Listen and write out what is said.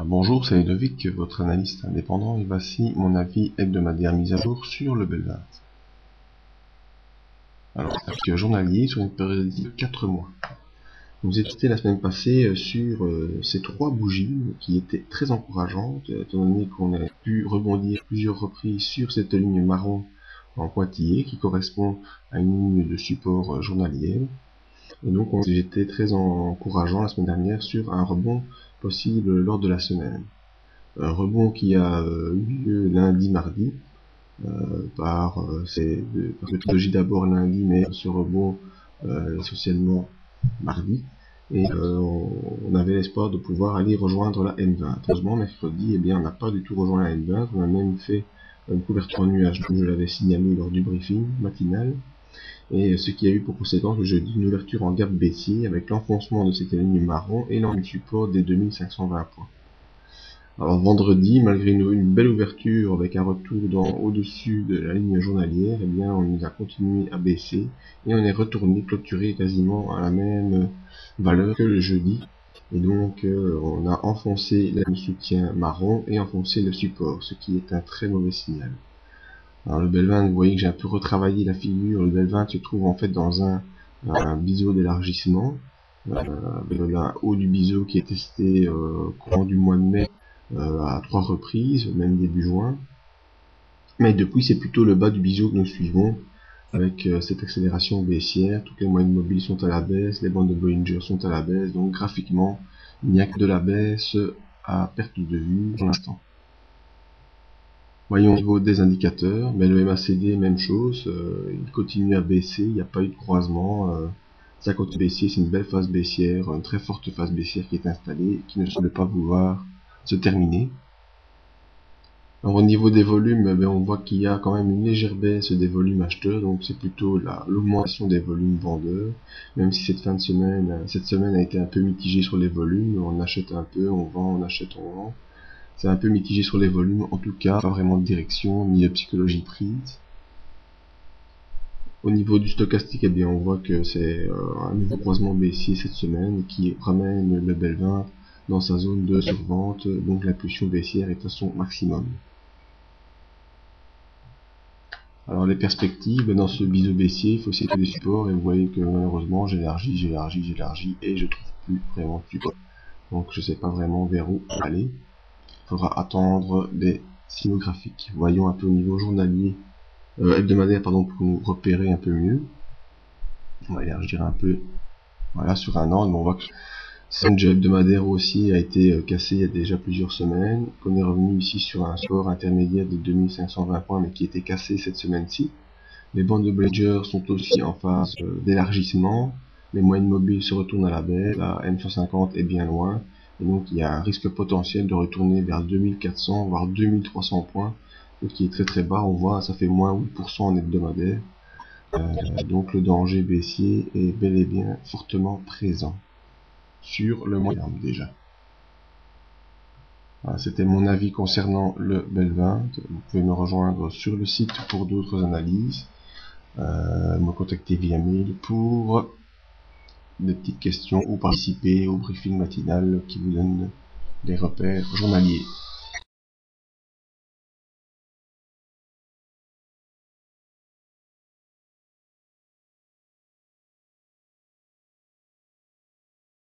Bonjour, c'est Ludovic, votre analyste indépendant, et voici mon avis hebdomadaire mis à jour sur le Belvin. Alors, c'est un journalier sur une période de 4 mois. Nous étions la semaine passée sur ces 3 bougies qui étaient très encourageantes, étant donné qu'on a pu rebondir plusieurs reprises sur cette ligne marron en pointillé qui correspond à une ligne de support journalière. Et donc, j'étais très encourageant la semaine dernière sur un rebond possible lors de la semaine. Un rebond qui a eu lieu lundi, mardi, par méthodologie d'abord lundi, mais ce rebond essentiellement mardi. Et on avait l'espoir de pouvoir aller rejoindre la M20. Heureusement, mercredi, on n'a pas du tout rejoint la M20. On a même fait une couverture en nuage, comme je l'avais signalé lors du briefing matinal. Et ce qui a eu pour conséquence le jeudi une ouverture en gap baissier avec l'enfoncement de cette ligne marron et l'angle support des 2520 points. Alors vendredi, malgré une belle ouverture avec un retour au-dessus de la ligne journalière, on a continué à baisser et on est retourné clôturer quasiment à la même valeur que le jeudi. Et donc on a enfoncé le soutien marron et enfoncé le support, ce qui est un très mauvais signal. Alors le Belvin, vous voyez que j'ai un peu retravaillé la figure. Le Belvin se trouve en fait dans un biseau d'élargissement, avec le haut du biseau qui est testé courant du mois de mai à 3 reprises, même début juin. Mais depuis, c'est plutôt le bas du biseau que nous suivons, avec cette accélération baissière. Toutes les moyennes mobiles sont à la baisse, les bandes de Bollinger sont à la baisse, donc graphiquement, il n'y a que de la baisse à perte de vue pour l'instant. Voyons au niveau des indicateurs, mais le MACD, même chose, il continue à baisser, il n'y a pas eu de croisement. Ça continue à baisser, c'est une belle phase baissière, une très forte phase baissière qui est installée, qui ne semble pas vouloir se terminer. Alors au niveau des volumes, on voit qu'il y a quand même une légère baisse des volumes acheteurs, donc c'est plutôt l'augmentation des volumes vendeurs, même si cette semaine a été un peu mitigée sur les volumes, on achète un peu, on vend, on achète, on vend. C'est un peu mitigé sur les volumes, en tout cas, pas vraiment de direction, ni de psychologie prise. Au niveau du stochastique, on voit que c'est un nouveau croisement baissier cette semaine qui ramène le Belvin dans sa zone de survente, donc l'impulsion baissière est à son maximum. Alors les perspectives, dans ce biseau baissier, il faut essayer des supports, et vous voyez que malheureusement j'élargis, et je trouve plus vraiment de support. Donc je sais pas vraiment vers où aller. Il faudra attendre des signaux graphiques. Voyons un peu au niveau journalier, hebdomadaire pardon, pour nous repérer un peu mieux. On va élargir un peu, voilà, sur un an, mais on voit que ce hebdomadaire aussi a été cassé il y a déjà plusieurs semaines, qu'on est revenu ici sur un score intermédiaire de 2520 points, mais qui était cassé cette semaine-ci. Les bandes de Bollinger sont aussi en phase d'élargissement, les moyennes mobiles se retournent à la baisse, la M150 est bien loin, et donc il y a un risque potentiel de retourner vers 2400 voire 2300 points, ce qui est très très bas. On voit ça fait moins 8% en hebdomadaire, donc le danger baissier est bel et bien fortement présent sur le moyen terme déjà. Voilà, c'était mon avis concernant le Belvin. Vous pouvez me rejoindre sur le site pour d'autres analyses, me contacter via mail pour des petites questions ou participer au briefing matinal qui vous donne des repères journaliers.